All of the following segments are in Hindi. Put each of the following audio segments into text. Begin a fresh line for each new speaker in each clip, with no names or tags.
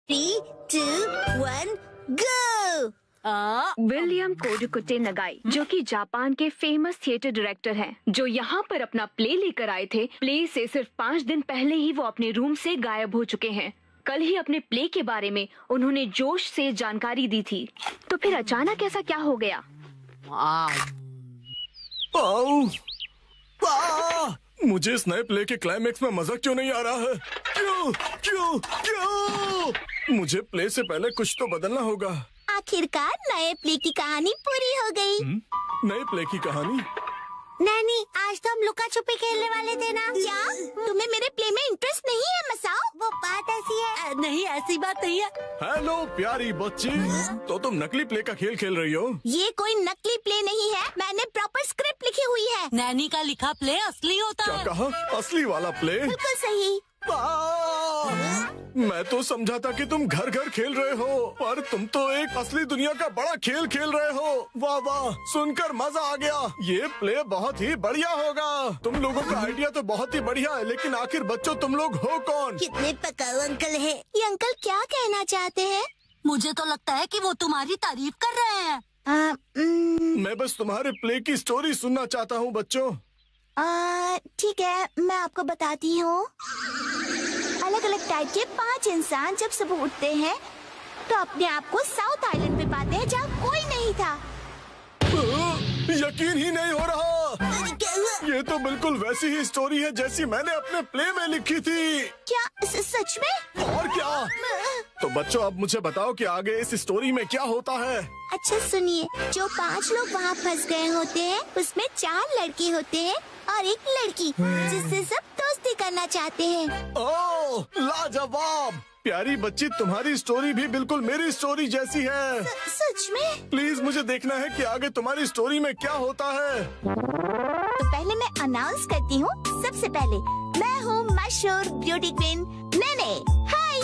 3, 2, 1, go!
विलियम कोडुकुटे नगाई, जो कि जापान के फेमस थिएटर डायरेक्टर हैं, जो यहाँ पर अपना प्ले लेकर आए थे। प्ले से सिर्फ 5 दिन पहले ही वो अपने रूम से गायब हो चुके हैं। कल ही अपने प्ले के बारे में उन्होंने जोश से जानकारी दी थी, तो फिर अचानक ऐसा क्या हो गया?
मुझे इस नए प्ले के क्लाइमेक्स में मजा क्यों नहीं आ रहा है? क्यों क्यों क्यों? मुझे प्ले से पहले कुछ तो बदलना होगा।
आखिरकार नए प्ले की कहानी पूरी हो गई।
नए प्ले की कहानी?
नैनी, आज तो हम लुका छुपी खेलने वाले थे ना? क्या तुम्हें मेरे प्ले में इंटरेस्ट नहीं है मसाओ? वो बात ऐसी है।
नहीं, ऐसी बात नहीं है।
हेलो प्यारी बच्ची, तो तुम नकली प्ले का खेल खेल रही हो?
ये कोई नकली प्ले नहीं है, मैंने प्रॉपर स्क्रिप्ट लिखी हुई है।
नैनी का लिखा प्ले असली होता
क्या
है।
कहा? असली वाला प्ले?
बिल्कुल सही।
मैं तो समझा था कि तुम घर घर खेल रहे हो, पर तुम तो एक असली दुनिया का बड़ा खेल खेल रहे हो। वाह वाह, सुनकर मजा आ गया। ये प्ले बहुत ही बढ़िया होगा। तुम लोगों का आइडिया तो बहुत ही बढ़िया है, लेकिन आखिर बच्चों तुम लोग हो कौन?
कितने पकाऊ अंकल है। ये अंकल क्या कहना चाहते हैं?
मुझे तो लगता है कि वो तुम्हारी तारीफ कर रहे हैं।
मैं बस तुम्हारे प्ले की स्टोरी सुनना चाहता हूँ बच्चों।
ठीक है, मैं आपको बताती हूँ। अलग अलग टाइप के 5 इंसान जब सुबह उठते हैं तो अपने आप को साउथ आइलैंड पे पाते हैं जहाँ कोई नहीं था।
यकीन ही नहीं हो रहा। ये तो बिल्कुल वैसी ही स्टोरी है जैसी मैंने अपने प्ले में लिखी थी।
क्या सच में?
और क्या? तो बच्चों, अब मुझे बताओ कि आगे इस स्टोरी में क्या होता है।
अच्छा सुनिए, जो 5 लोग वहाँ फंस गए होते हैं उसमें 4 लड़के होते हैं और 1 लड़की, जिससे सब दोस्ती करना चाहते हैं।
ओह, लाजवाब। प्यारी बच्ची, तुम्हारी स्टोरी भी बिल्कुल मेरी स्टोरी जैसी है।
सच में?
प्लीज मुझे देखना है कि आगे तुम्हारी स्टोरी में क्या होता है।
तो पहले मैं अनाउंस करती हूँ। सबसे पहले मैं हूँ मशहूर ब्यूटी क्वीन नेने। हाय,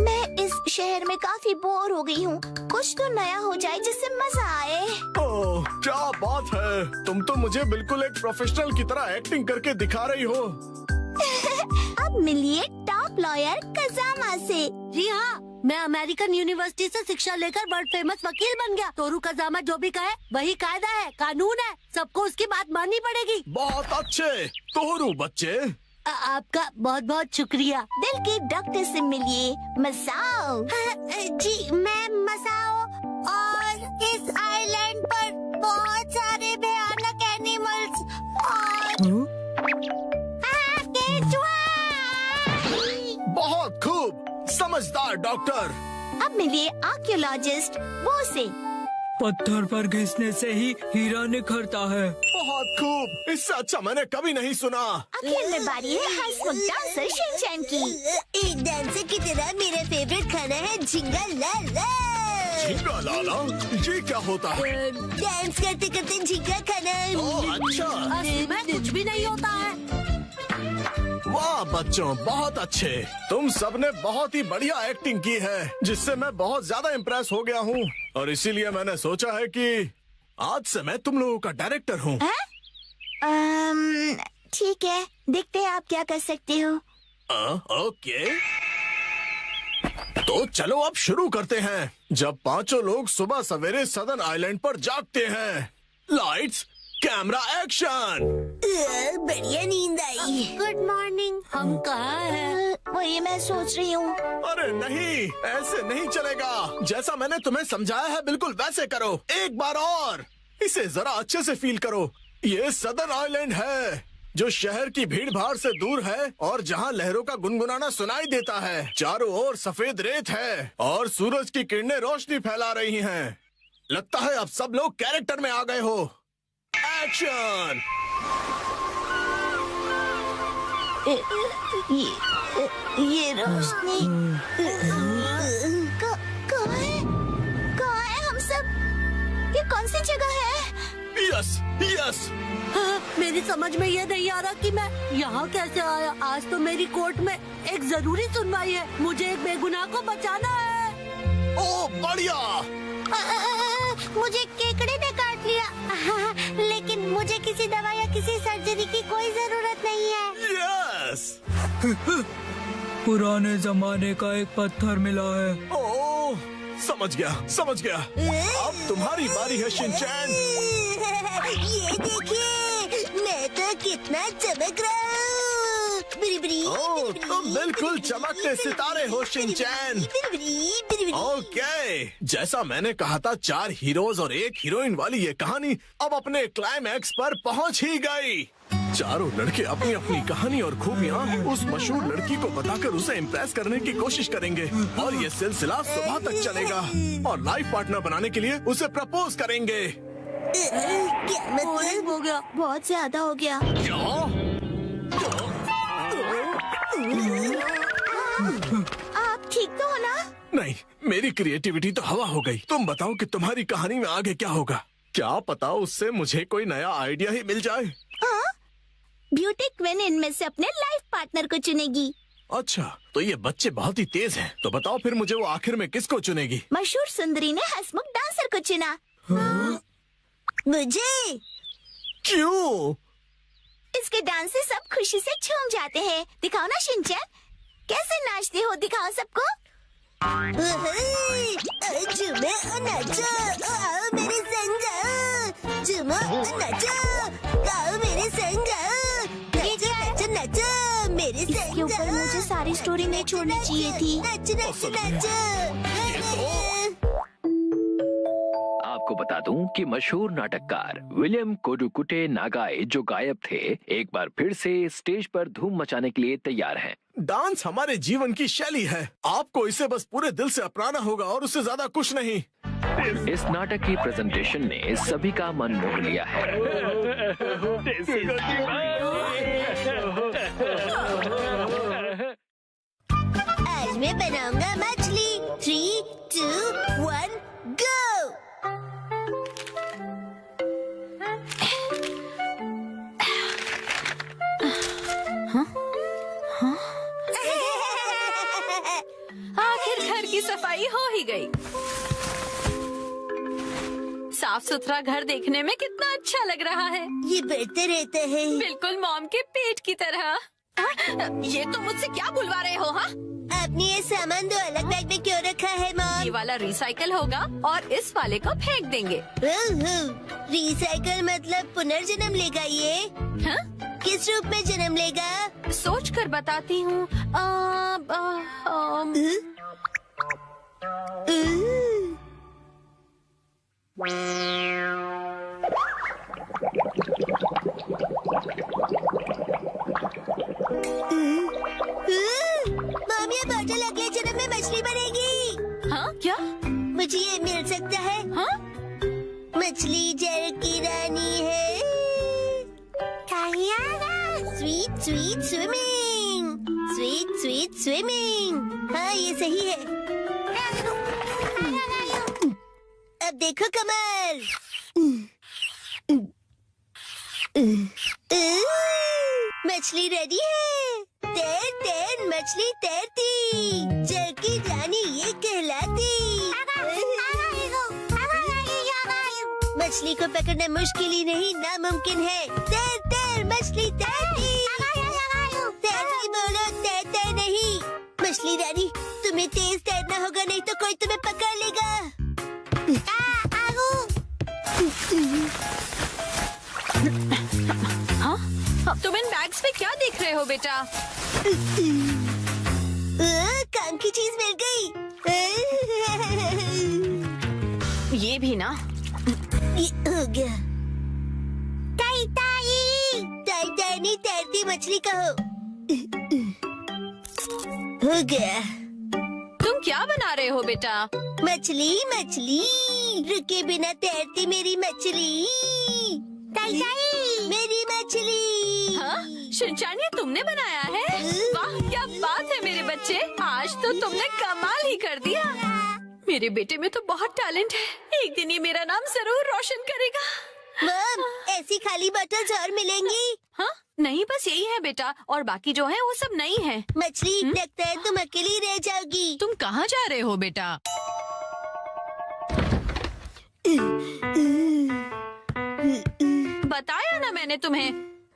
मैं इस शहर में काफी बोर हो गई हूँ। कुछ तो नया हो जाए जिससे मजा आए।
ओह, क्या बात है। तुम तो मुझे बिल्कुल एक प्रोफेशनल की तरह एक्टिंग करके दिखा रही हो।
अब मिलिए टॉप लॉयर कजामा से।
जी हाँ, मैं अमेरिकन यूनिवर्सिटी से शिक्षा लेकर वर्ल्ड फेमस वकील बन गया। तोरू कजामा जो भी कहे वही कायदा है, कानून है। सबको उसकी बात माननी पड़ेगी।
बहुत अच्छे तोरू बच्चे।
आपका बहुत बहुत शुक्रिया।
दिल के डॉक्टर से मिलिए मसाओ।
जी, मैं मसाओ, और इस आइलैंड पर बहुत सारे भयानक एनिमल्स और
बहुत खूब, समझदार डॉक्टर।
अब मिलिए आर्कियोलॉजिस्ट वो से।
पत्थर पर घिसने से ही हीरा निखरता है।
बहुत खूब, इससे अच्छा मैंने कभी नहीं सुना।
आखिर में बारी है हंसमुख डांसर शिनचैन की।
एक डांसर की तरह मेरा फेवरेट खाना है झिंगा लाला।
झींगा लाला, ये क्या होता है?
डांस करते करते झिंगा खाना।
ओह, अच्छा।
असली में कुछ भी नहीं होता है।
वाह बच्चों, बहुत अच्छे। तुम सबने बहुत ही बढ़िया एक्टिंग की है, जिससे मैं बहुत ज्यादा इम्प्रेस हो गया हूँ, और इसीलिए मैंने सोचा है कि आज से मैं तुम लोगों का डायरेक्टर हूँ।
ठीक है, देखते हैं आप क्या कर सकते हो।
ओके, तो चलो अब शुरू करते हैं। जब 5 लोग सुबह सवेरे सदर्न आइलैंड पर जागते हैं। Lights, camera, action.
बढ़िया नींद आई।
Good morning. हम कहाँ हैं?
वही मैं सोच रही हूँ।
अरे नहीं, ऐसे नहीं चलेगा। जैसा मैंने तुम्हें समझाया है बिल्कुल वैसे करो। एक बार और, इसे जरा अच्छे से फील करो। ये सदर्न आइलैंड है, जो शहर की भीड़ भाड़ से दूर है और जहाँ लहरों का गुनगुनाना सुनाई देता है। चारों ओर सफेद रेत है और सूरज की किरणें रोशनी फैला रही हैं। लगता है अब सब लोग कैरेक्टर में आ गए हो। एक्शन।
ये रोशनी कहाँ है? कहाँ है हम सब? ये कौन सी जगह है?
Yes yes.
मेरी समझ में ये नहीं आ रहा कि मैं यहाँ कैसे आया। आज तो मेरी कोर्ट में एक जरूरी सुनवाई है। मुझे एक बेगुनाह को बचाना है।
ओ बढ़िया।
मुझे केकड़े ने काट लिया, लेकिन मुझे किसी दवा या किसी सर्जरी की कोई जरूरत नहीं है।
यस।
पुराने जमाने का एक पत्थर मिला है।
ओह, समझ गया। अब तुम्हारी बारी है शिनचैन।
ये देखिए, मैं तो कितना चमक रहा हूँ।
ओह, तुम बिल्कुल चमकते सितारे हो शिनचैन। ओके, जैसा मैंने कहा था, 4 हीरोज और 1 हीरोइन वाली ये कहानी अब अपने क्लाइमैक्स पर पहुंच ही गई। चारों लड़के अपनी अपनी कहानी और खूबियाँ उस मशहूर लड़की को बताकर उसे इम्प्रेस करने की कोशिश करेंगे और ये सिलसिला सुबह तक चलेगा और लाइफ पार्टनर बनाने के लिए उसे प्रपोज करेंगे।
क्या मतलब?
हो गया।
बहुत ज्यादा हो गया। आप ठीक तो हो ना?
नहीं, मेरी क्रिएटिविटी तो हवा हो गई। तुम बताओ कि तुम्हारी कहानी में आगे क्या होगा? क्या पता उससे मुझे कोई नया आइडिया ही मिल जाए।
ब्यूटी क्वीन इनमें से अपने लाइफ पार्टनर को चुनेगी।
अच्छा, तो ये बच्चे बहुत ही तेज हैं। तो बताओ फिर मुझे वो आखिर में किसको चुनेगी?
मशहूर सुंदरी ने हंसमुख डांसर को चुना।
मुझे?
क्यों?
इसके डांस से सब खुशी से झूम जाते हैं। दिखाओ ना शिनचैन, कैसे नाचते हो, दिखाओ सबको।
झूमो और नाचो, आओ मेरे संग आओ। झूमो और नाचो, आओ मेरे संग आओ। नाचो नाचो नाचो मेरे
इसके
संग
ऊपर
आओ।
मुझे सारी स्टोरी नहीं छोड़नी चाहिए थी।
नाचो नाचो नाचो।
आपको बता दूं कि मशहूर नाटककार विलियम कोडुकुटे नागाई जो गायब थे, एक बार फिर से स्टेज पर धूम मचाने के लिए तैयार हैं।
डांस हमारे जीवन की शैली है। आपको इसे बस पूरे दिल से अपनाना होगा और उससे ज्यादा कुछ नहीं।
इस नाटक की प्रेजेंटेशन ने सभी का मन मोह लिया है।
आज मैं बनाऊंगा मछली। 3, 2, 1, गो।
आखिर घर की सफाई हो ही गई। साफ सुथरा घर देखने में कितना अच्छा लग रहा है।
ये बढ़ते रहता है।
बिल्कुल मॉम के पेट की तरह। ये तुम मुझसे क्या बुलवा रहे हो? हाँ,
आपने ये सामान 2 अलग बैग में क्यों रखा है
ये
मॉम?
वाला रिसाइकल होगा और इस वाले को फेंक देंगे।
रिसाइकल मतलब पुनर्जन्म लेगा ये?
हाँ?
किस रूप में जन्म लेगा?
सोच कर बताती हूँ।
मॉम, ये बॉटल अगले जन्म में मछली बनेगी।
हाँ क्या?
मुझे ये मिल सकता है?
हाँ?
मछली जल की रानी है। Sweet sweet swimming, sweet sweet swimming. हाँ, ये सही है। अब देखो कमल। मछली रेडी है। तैर तैर मछली तैरती, जल की रानी ये कहलाती। मछली को पकड़ना मुश्किल ही नहीं, नामुमकिन है। तैर तैर मछली तैरती। तैरती बोलो, तैरते नहीं। मछली रानी, तुम्हें तेज तैरना होगा, नहीं तो कोई तुम्हें पकड़ लेगा।
हाँ? तुम इन बैग्स में क्या देख रहे हो बेटा?
काम की चीज मिल गई।
ये भी ना।
ये हो गया। ताई ताई, ताई ताई नहीं, तैरती मछली कहो। हो गया।
तुम क्या बना रहे हो बेटा?
मछली मछली, रुके बिना तैरती मेरी मछली। ताई ताई, मेरी मछली।
हाँ? शिनचैन, ये तुमने बनाया है? वाह, क्या बात है मेरे बच्चे, आज तो तुमने कमाल ही कर दिया। मेरे बेटे में तो बहुत टैलेंट है, एक दिन ये मेरा नाम जरूर रोशन करेगा।
मॉम, ऐसी खाली बोतल्स और मिलेंगी?
हाँ? नहीं, बस यही है बेटा, और बाकी जो है वो सब नहीं है।
मछली, लगता है तुम अकेली रह जाओगी।
तुम कहाँ जा रहे हो बेटा? बताया ना मैंने तुम्हें।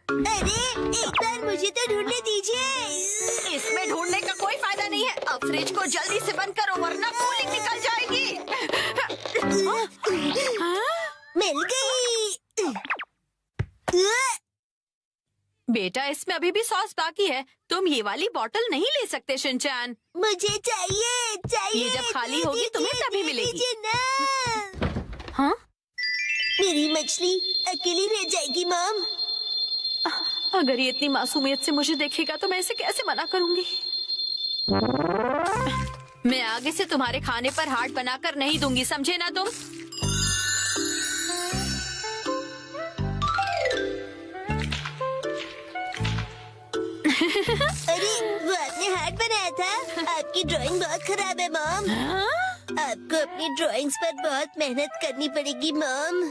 अरे एक बार मुझे तो ढूंढने दीजिए।
इसमें ढूंढने का कोई फायदा नहीं है। अब फ्रिज को जल्दी से बंद करो वरना कूलिंग निकल जाएगी।
मिल गई।
बेटा इसमें अभी भी सॉस बाकी है। तुम ये वाली बोतल नहीं ले सकते शिनचैन।
मुझे चाहिए चाहिए।
ये जब खाली होगी तुम्हें तभी मिलेगी।
दीजिए ना।
हाँ?
मेरी मछली अकेली रह जाएगी मॉम।
अगर ये इतनी मासूमियत से मुझे देखेगा तो मैं इसे कैसे मना करूंगी। मैं आगे से तुम्हारे खाने पर हार्ट बनाकर नहीं दूंगी, समझे ना तुम?
अरे वो आपने हार्ट बनाया था। आपकी ड्राइंग बहुत खराब है मॉम। आपको अपनी ड्राइंग्स पर बहुत मेहनत करनी पड़ेगी मॉम।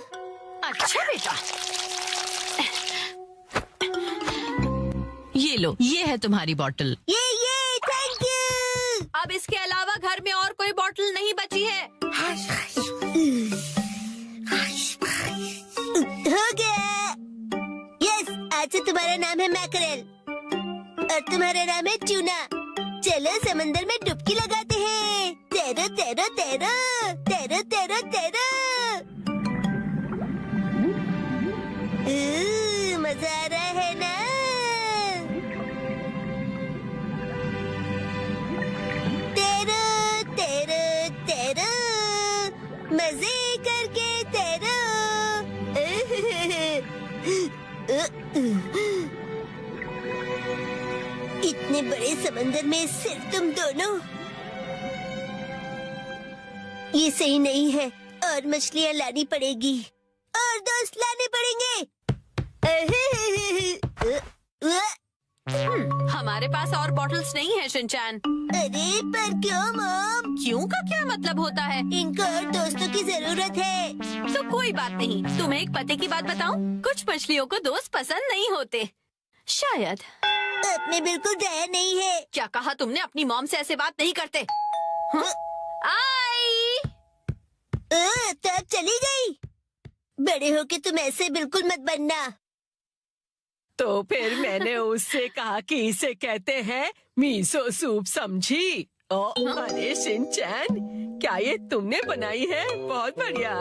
अच्छा बेटा, ये लो, ये है तुम्हारी बोतल।
ये थैंक यू।
अब इसके अलावा घर में और कोई बोतल नहीं बची है।
हो गया। यस, आज से तुम्हारा नाम है मैकरेल और तुम्हारा नाम है ट्यूना। चलो समंदर में डुबकी लगाते हैं। तैरो तैरो तैरो तैरो तैरो तैरो। मजा आ रहा है ना? तैरो तैरो तैरो, मजे करके तैरो। इतने बड़े समंदर में सिर्फ तुम दोनों। ये सही नहीं है और मछलियाँ लानी पड़ेगी और दोस्त लाने पड़ेंगे।
हमारे पास और बॉटल्स नहीं है शिनचैन।
अरे पर क्यों मॉम?
क्यों का क्या मतलब होता है?
इनको और दोस्तों की जरूरत है।
तो कोई बात नहीं। तुम्हें एक पते की बात बताऊं? कुछ मछलियों को दोस्त पसंद नहीं होते शायद।
आपने बिल्कुल डरा नहीं है।
क्या कहा तुमने? अपनी मॉम से ऐसे बात नहीं करते। हाँ? आई।
तो अब चली गई। बड़े होके तुम ऐसे बिल्कुल मत बनना।
तो फिर मैंने उससे कहा कि इसे कहते हैं मीसो सूप, समझी? अरे शिनचैन, क्या ये तुमने बनाई है? बहुत बढ़िया।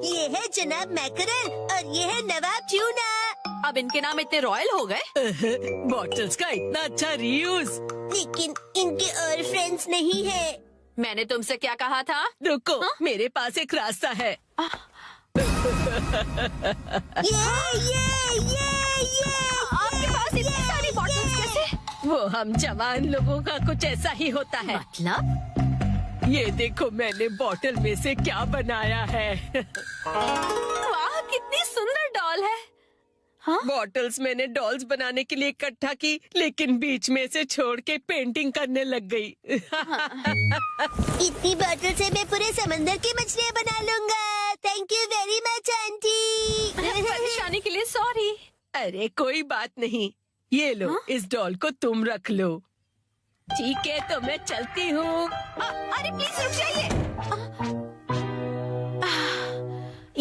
ये है जनाब मैकरेल और ये है नवाब ट्यूना।
अब इनके नाम इतने रॉयल हो गए।
बॉटल्स का इतना अच्छा रीयूज।
लेकिन इनके और फ्रेंड्स नहीं है।
मैंने तुमसे क्या कहा था?
रुको, मेरे पास एक रास्ता है।
आपके पास इतनी सारी बॉटल्स कैसे?
वो हम जवान लोगों का कुछ ऐसा ही होता है।
मतलब?
ये देखो मैंने बॉटल में से क्या बनाया है।
वाह, कितनी सुंदर डॉल है। हाँ?
बॉटल्स मैंने डॉल्स बनाने के लिए इकट्ठा की, लेकिन बीच में से छोड़ के पेंटिंग करने लग गई।
इतनी बॉटल से मैं पूरे समंदर की मछलियाँ बना लूँगा। Thank you very much aunty.
परेशानी के लिए सॉरी।
अरे कोई बात नहीं। ये लो,
हाँ?
इस डॉल को तुम रख लो। ठीक है, तो मैं चलती हूँ।
अरे प्लीज रुक जाइए।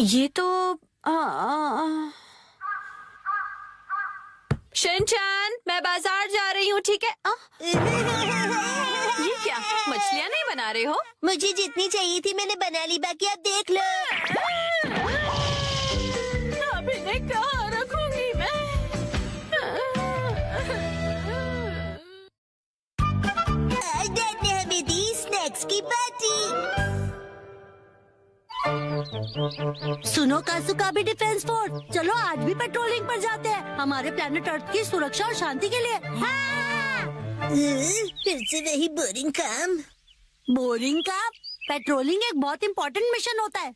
ये तो शिनचैन, मैं बाजार जा रही हूँ, ठीक है? ये क्या, मछलियाँ नहीं बना रहे हो?
मुझे जितनी चाहिए थी मैंने बना ली, बाकी आप देख लो।
अब इन्हें कहाँ रखूंगी मैं?
आज डैड ने हमें दी स्नैक्स की पार्टी।
सुनो कासुका भी डिफेंस फोर्स, चलो आज भी पेट्रोलिंग पर जाते हैं हमारे प्लेनेट अर्थ की सुरक्षा और शांति के लिए।
फिर से वही बोरिंग काम।
बोरिंग काम? पेट्रोलिंग एक बहुत इम्पोर्टेंट मिशन होता है।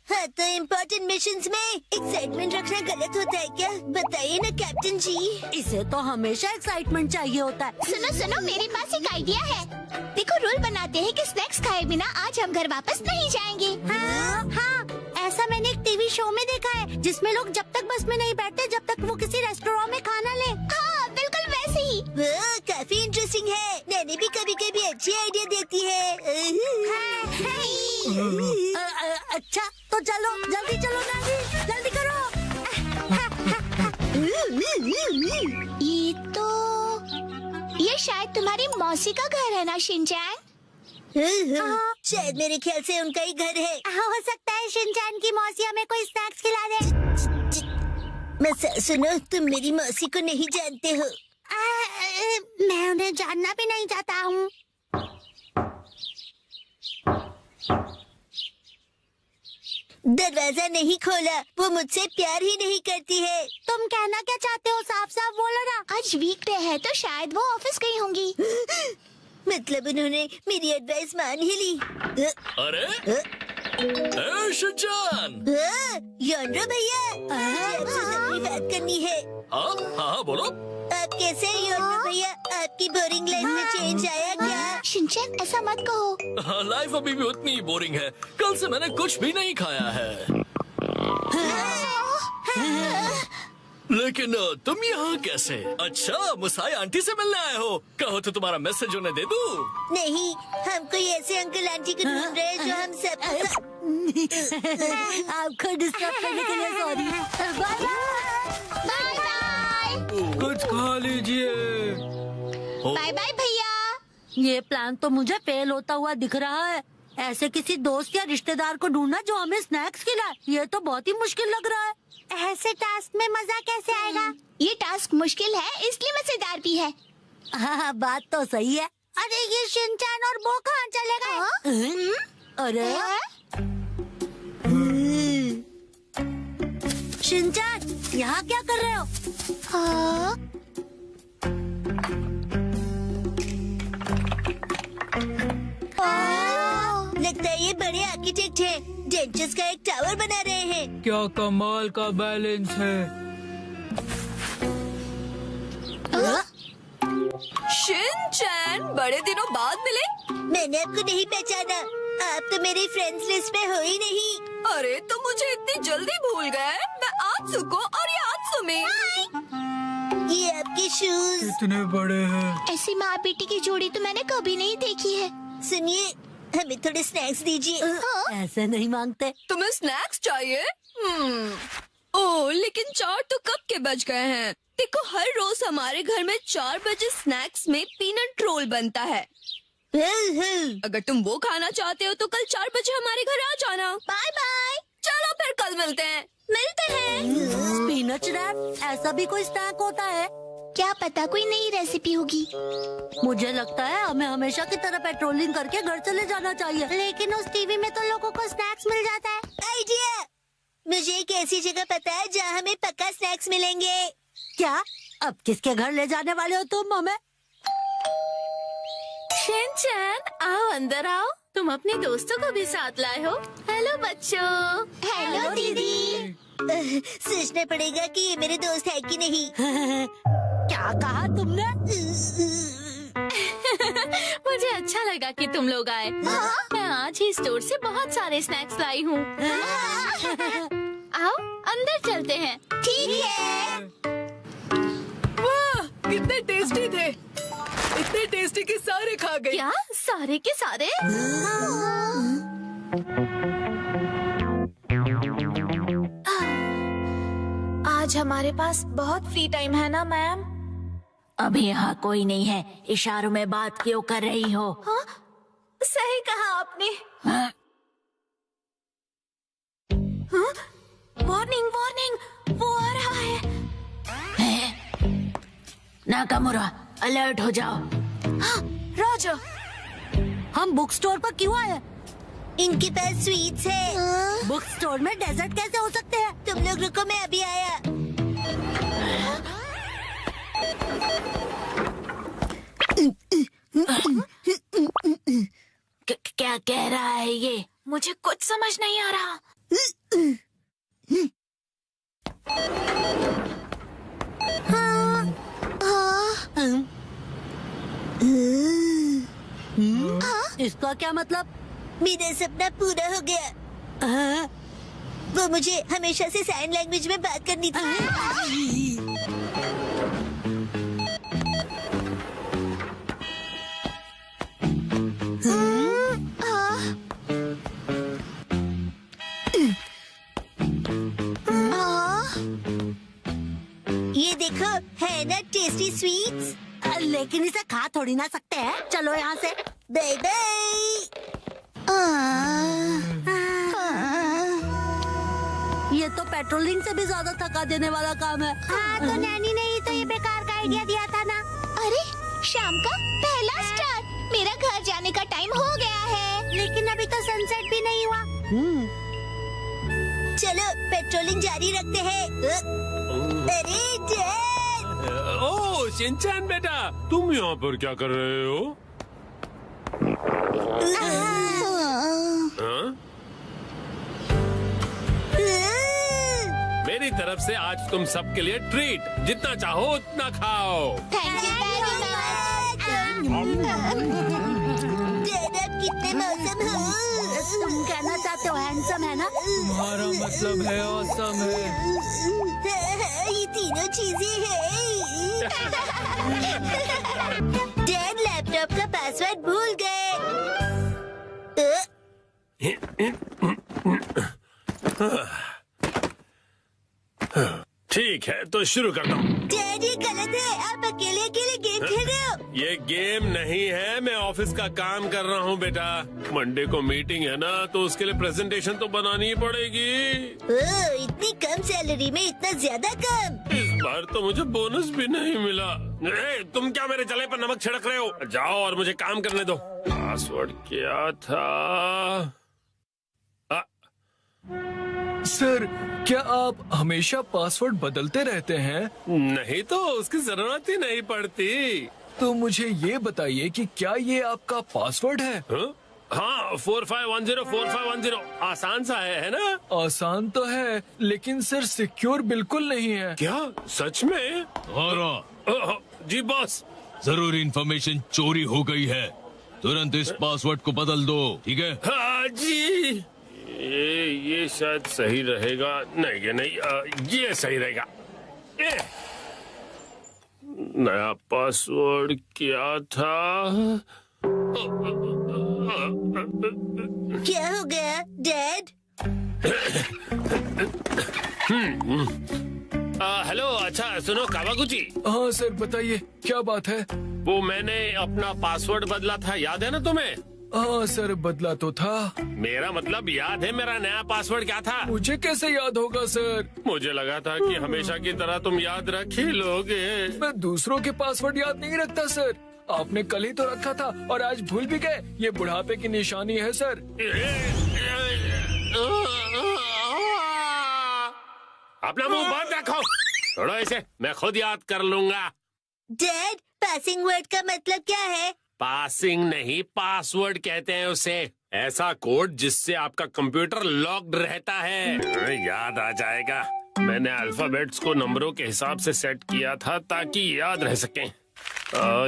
हाँ, तो इम्पोर्टेंट मिशंस में एक्साइटमेंट रखना गलत होता है क्या? बताइए ना कैप्टन जी।
इसे तो हमेशा एक्साइटमेंट चाहिए होता है।
सुनो सुनो, मेरे पास एक आइडिया है। देखो, रूल बनाते हैं कि स्नैक्स खाए बिना आज हम घर वापस नहीं जाएंगे।
हाँ, ऐसा मैंने एक टीवी शो में देखा है जिसमें लोग जब तक बस में नहीं बैठते जब तक वो किसी रेस्टोरेंट में खाना ले।
हाँ, बिल्कुल वैसे ही।
वो काफी इंटरेस्टिंग है। नैनी भी कभी कभी अच्छी आइडिया देती है।
अच्छा, तो चलो जल्दी चलो नानी, जल्दी करो।
ये शायद तुम्हारी मौसी का घर है ना शिनचैन?
शायद मेरे ख्याल से उनका ही घर है। हो सकता है शिनचैन की मौसी हमें कोई स्नैक्स खिला दे। मैं सुनो, तुम मेरी मौसी को नहीं जानते हो। मैं उन्हें जानना भी नहीं चाहता हूँ। दरवाजा नहीं खोला, वो मुझसे प्यार ही नहीं करती है। तुम कहना क्या चाहते हो? साफ साफ बोलो ना।
आज वीकडे है तो शायद वो ऑफिस गई होंगी।
मतलब उन्होंने मेरी एडवाइस मान ही ली।
अरे शिनचैन!
योंड्रो भैया, आपसे जरूरी बात करनी है।
हाँ हाँ बोलो।
आप कैसे हैं योंड्रो भैया? आपकी बोरिंग लाइफ में चेंज आया क्या?
शिनचैन ऐसा मत कहो।
लाइफ अभी भी उतनी ही बोरिंग है। कल से मैंने कुछ भी नहीं खाया है। लेकिन तुम यहाँ कैसे? अच्छा, मुसाई आंटी से मिलने आए हो। कहो तो तुम्हारा मैसेज उन्हें दे दूँ?
नहीं, हम कोई ऐसे अंकल आंटी को ढूंढ रहे हैं जो हम सब। आपको डिस्टर्ब करने के लिए सॉरी। Bye bye.
कुछ खा लीजिए।
बाय बाय भैया।
ये प्लान तो मुझे फेल होता हुआ दिख रहा है। ऐसे किसी दोस्त या रिश्तेदार को ढूंढना जो हमें स्नैक्स खिलाए, ये तो बहुत ही मुश्किल लग रहा है।
ऐसे टास्क में मजा कैसे आएगा?
ये टास्क मुश्किल है इसलिए मजेदार भी है।
हाँ, बात तो सही है।
अरे ये शिनचैन और वो कहाँ चले गए?
अरे शिनचैन, यहाँ क्या कर रहे हो?
हाँ?
लगता है ये बड़े आर्किटेक्ट हैं। डेंचर्स का एक टावर बना रहे हैं।
क्या कमाल का बैलेंस है।
शिनचैन, बड़े दिनों बाद मिले।
मैंने आपको नहीं पहचाना। आप तो मेरी फ्रेंड्स लिस्ट में हो ही नहीं।
अरे तुम मुझे इतनी जल्दी भूल गए। मैं आत्सुको और ये आत्सुमी।
ये आपके शूज।
इतने बड़े हैं।
ऐसी माँ बेटी की जोड़ी तो मैंने कभी नहीं देखी है।
सुनिए, हमें थोड़े स्नैक्स दीजिए।
ऐसे नहीं मांगते।
तुम्हें स्नैक्स चाहिए? ओह, लेकिन 4 तो कब के बज गए हैं। देखो, हर रोज हमारे घर में 4 बजे स्नैक्स में पीनट रोल बनता है। अगर तुम वो खाना चाहते हो तो कल 4 बजे हमारे घर आ जाना।
Bye bye.
चलो फिर कल मिलते हैं। मिलते हैं।
स्पिनच रैप, ऐसा भी कोई स्नैक होता है?
क्या पता कोई नई रेसिपी होगी।
मुझे लगता है हमें हमेशा की तरह पेट्रोलिंग करके घर चले जाना चाहिए।
लेकिन उस टीवी में तो लोगों को स्नैक्स मिल जाता है। आइडिया! मुझे एक ऐसी जगह पता है जहाँ हमें पक्का स्नैक्स मिलेंगे।
क्या? अब किसके घर ले जाने वाले हो तुम हमें?
शिनचैन, आओ अंदर आओ। तुम अपने दोस्तों को भी साथ लाए हो। हेलो बच्चों।
हेलो दीदी।
सोचना पड़ेगा कि ये मेरे दोस्त है कि नहीं।
क्या कहा तुमने?
मुझे अच्छा लगा कि तुम लोग आए। मैं आज ही स्टोर से बहुत सारे स्नैक्स लाई हूँ। आओ अंदर चलते हैं।
ठीक है।
वाह, कितने टेस्टी थे। इतने टेस्टी कि सारे खा गए।
क्या सारे के सारे? आज हमारे पास बहुत फ्री टाइम है ना मैम?
अभी यहाँ कोई नहीं है। इशारों में बात क्यों कर रही हो?
हाँ? सही कहा आपने।
हाँ?
वार्निंग वार्निंग, वो आ रहा है।
नाकामुरा, अलर्ट हो जाओ।
हाँ, राजा।
हम बुक स्टोर पर क्यों आए?
इनके पास स्वीट्स है।
बुक स्टोर में डेजर्ट कैसे हो सकते हैं?
तुम लोग रुको, मैं अभी आया।
क्या कह रहा है ये?
मुझे कुछ समझ नहीं आ रहा।
इसका क्या मतलब?
मेरा सपना पूरा हो गया। वो मुझे हमेशा से साइन लैंग्वेज में बात करनी थी। ये देखो, देखो है ना टेस्टी स्वीट्स।
लेकिन इसे खा थोड़ी ना सकते हैं। चलो यहाँ से।
Bye bye.
ये तो पेट्रोलिंग से भी ज्यादा थका देने वाला काम है।
हाँ तो नैनी ने ही तो ये बेकार का आइडिया दिया था ना।
अरे शाम का पहला स्टार। मेरा घर जाने का टाइम हो गया है।
लेकिन अभी तो सनसेट भी नहीं हुआ। चलो पेट्रोलिंग जारी रखते हैं। अरे डैड।
ओह शिनचैन बेटा, तुम यहाँ पर क्या कर रहे हो? हाँ? मेरी तरफ से आज तुम सबके लिए ट्रीट, जितना चाहो उतना खाओ।
Thank you very much.
Dad आप कितने मौसम हो।
तुम कहना चाहते हो हैंडसम है ना?
तुम्हारा मतलब है ऑसम है।
ये तीनों चीजें हैं। डैड लैपटॉप का पासवर्ड भूल गए।
ठीक है तो शुरू करता हूँ।
डैड ये गलत है, आप अकेले अकेले गेम खेल रहे हो।
ये गेम नहीं है, मैं ऑफिस का काम कर रहा हूँ बेटा। मंडे को मीटिंग है ना, तो उसके लिए प्रेजेंटेशन तो बनानी ही पड़ेगी।
ओह, इतनी कम सैलरी में इतना ज्यादा काम।
इस बार तो मुझे बोनस भी नहीं मिला। तुम क्या मेरे जले पर नमक छिड़क रहे हो? जाओ और मुझे काम करने दो। पासवर्ड क्या था?
सर, क्या आप हमेशा पासवर्ड बदलते रहते हैं?
नहीं तो उसकी जरूरत ही नहीं पड़ती।
तो मुझे ये बताइए कि क्या ये आपका पासवर्ड है?
हाँ 45104510 आसान सा है ना?
आसान तो है, लेकिन सर सिक्योर बिल्कुल नहीं है।
क्या सच में? जी बॉस।
जरूरी इंफॉर्मेशन चोरी हो गई है, तुरंत इस पासवर्ड को बदल दो, ठीक है?
हाँ जी। ये शायद सही रहेगा। नहीं ये नहीं, ये सही रहेगा। नया पासवर्ड क्या था?
क्या हो गया डैड?
हेलो, अच्छा सुनो कावागुची।
हाँ सर बताइए, क्या बात है?
वो मैंने अपना पासवर्ड बदला था, याद है ना तुम्हें?
हाँ सर बदला तो था।
मेरा मतलब याद है मेरा नया पासवर्ड क्या था?
मुझे कैसे याद होगा सर?
मुझे लगा था कि हमेशा की तरह तुम याद रख ही लोगे।
मैं दूसरों के पासवर्ड याद नहीं रखता सर। आपने कल ही तो रखा था और आज भूल भी गए। ये बुढ़ापे की निशानी है सर।
अपना मुंह बंद रखो। छोड़ो इसे, मैं खुद याद कर लूंगा।
डैड पासिंग वर्ड का मतलब क्या है?
पासिंग नहीं, पासवर्ड कहते हैं उसे। ऐसा कोड जिससे आपका कंप्यूटर लॉक्ड रहता है। याद आ जाएगा। मैंने अल्फाबेट्स को नंबरों के हिसाब से सेट किया था ताकि याद रह सकें।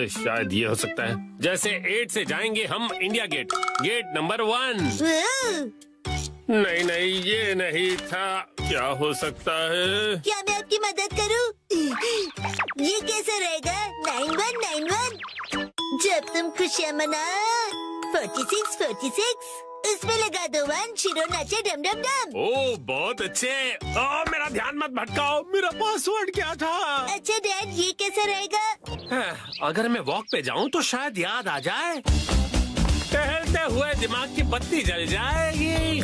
शायद ये हो सकता है। जैसे 8 से जाएंगे हम इंडिया गेट, गेट नंबर 1। नहीं नहीं ये नहीं था। क्या हो सकता है?
क्या मैं आपकी मदद करूं? ये कैसे रहेगा? 9191। जब तुम खुशियाँ मना 46 इसमें लगा दो 1, शिरो नाचे डम डम डम।
ओह बहुत अच्छे। मेरा ध्यान मत भटकाओ, मेरा पासवर्ड क्या था?
अच्छा डैड ये कैसे रहेगा?
अगर मैं वॉक पे जाऊं तो शायद याद आ जाए। टहलते हुए दिमाग की बत्ती जल जाएगी।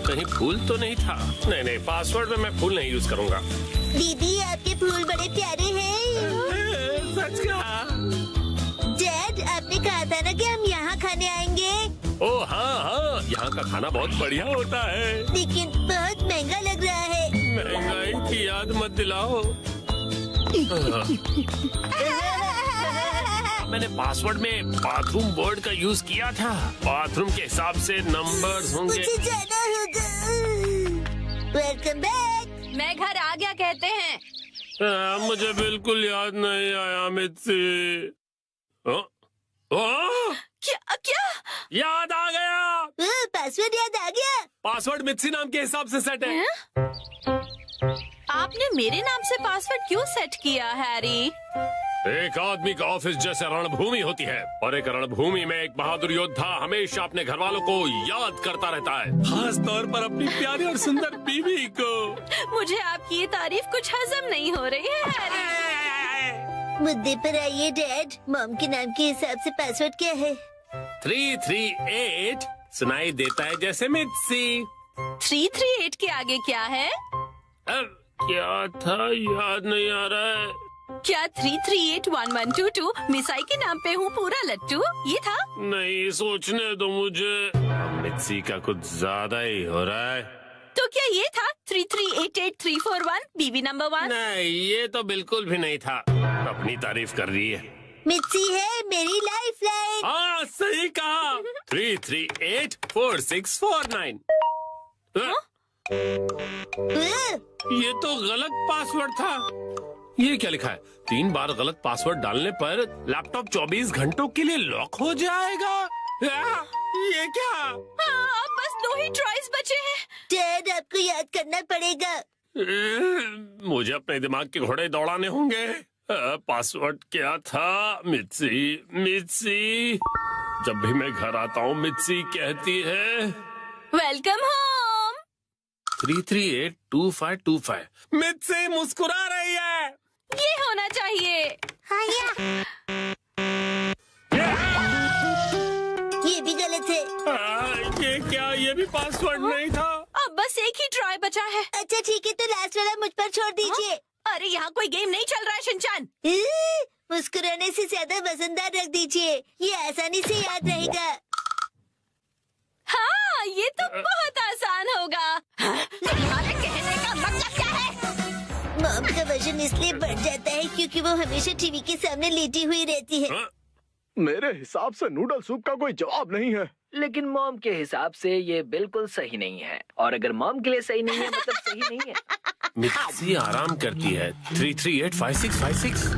कहीं फूल तो नहीं था? नहीं नहीं, पासवर्ड में मैं फूल नहीं यूज करूंगा।
दीदी आपके फूल बड़े प्यारे हैं।
सच कहा।
डैड आपने कहा था ना कि हम यहाँ खाने आएंगे।
ओह हाँ, यहाँ का खाना बहुत बढ़िया होता है।
लेकिन बहुत महंगा लग रहा है।
महंगाई की याद मत दिलाओ। मैंने पासवर्ड में बाथरूम वर्ड का यूज किया था। बाथरूम के हिसाब से नंबर्स होंगे।
मुझे जाना होगा। Welcome back.
मैं घर आ गया कहते हैं।
मुझे बिल्कुल याद नहीं आया मित्सी।
क्या क्या?
याद आ गया।
पासवर्ड याद आ गया।
पासवर्ड मित्सी नाम के हिसाब से सेट है।
आपने मेरे नाम से पासवर्ड क्यों सेट किया, हैरी?
एक आदमी का ऑफिस जैसे रणभूमि होती है और एक रणभूमि में एक बहादुर योद्धा हमेशा अपने घर वालों को याद करता रहता है, खास तौर पर अपनी प्यारी और सुंदर बीवी को।
मुझे आपकी ये तारीफ कुछ हजम नहीं हो रही है, हैरी।
मुद्दे पर आइए डैड। मॉम के नाम के हिसाब से पासवर्ड क्या है?
338 सुनाई देता है जैसे मित्सी।
338 के आगे क्या है?
क्या था, याद नहीं आ रहा है।
क्या 3381122 मिसाई के नाम पे हूँ पूरा लट्टू, ये था?
नहीं, सोचने दो मुझे। मित्सी का कुछ ज्यादा ही हो रहा है।
तो क्या ये था 3388341 बीबी नंबर 1?
नहीं, ये तो बिल्कुल भी नहीं था। अपनी तारीफ कर रही है।
मित्सी है मेरी लाइफ लाइन।
हाँ, सही कहा। 3384649। ये तो गलत पासवर्ड था। ये क्या लिखा है? 3 बार गलत पासवर्ड डालने पर लैपटॉप 24 घंटों के लिए लॉक हो जाएगा। ये क्या?
हाँ, अब बस 2 ही ट्राइज बचे हैं।
डैड आपको याद करना पड़ेगा।
मुझे अपने दिमाग के घोड़े दौड़ाने होंगे। पासवर्ड क्या था? मित्सी मित्सी। जब भी मैं घर आता हूँ मित्सी कहती है
वेलकम होम।
3382525। मित्सी मुस्कुरा रही है।
ये होना चाहिए।
हाँ ये भी गलत है।
ये क्या? ये भी पासवर्ड नहीं था।
अब बस एक ही ट्राई बचा है।
अच्छा ठीक है, तो लास्ट वाला मुझ पर छोड़ दीजिए।
अरे यहाँ कोई गेम नहीं चल रहा है शिनचान।
मुस्कुराने से ज्यादा वजनदार रख दीजिए, ये आसानी से याद रहेगा।
हाँ, ये तो बहुत आसान होगा। तुम्हारे कहने का मतलब क्या है?
मॉम का वजन इसलिए बढ़ जाता है क्योंकि वो हमेशा टीवी के सामने लेटी हुई रहती है।
मेरे हिसाब से नूडल सूप का कोई जवाब नहीं है।
लेकिन मॉम के हिसाब से ये बिल्कुल सही नहीं है, और अगर मॉम के लिए सही नहीं है मतलब सही नहीं है।
मित्सी आराम करती है। 3385656।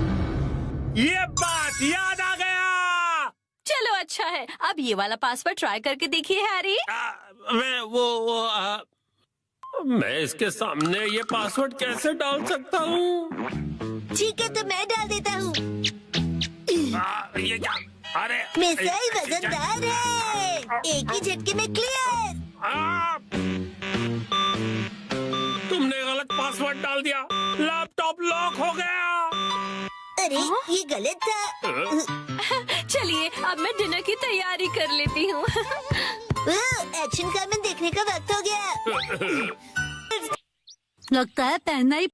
ये बात याद आ गया।
चलो अच्छा है, अब ये वाला पासवर्ड ट्राई करके देखिए हैरी।
मैं इसके सामने ये पासवर्ड कैसे डाल सकता हूँ?
ठीक है, तो मैं डाल देता हूँ।
ये क्या? अरे
मिसाई वजनदार है, एक ही झटके में क्लियर।
तुमने गलत पासवर्ड डाल दिया, लैपटॉप लॉक हो गया।
अरे ये गलत था।
चलिए अब मैं डिनर की तैयारी कर लेती हूँ।
एक्शन कारमेन देखने का वक्त हो गया।
लगता है पहनना ही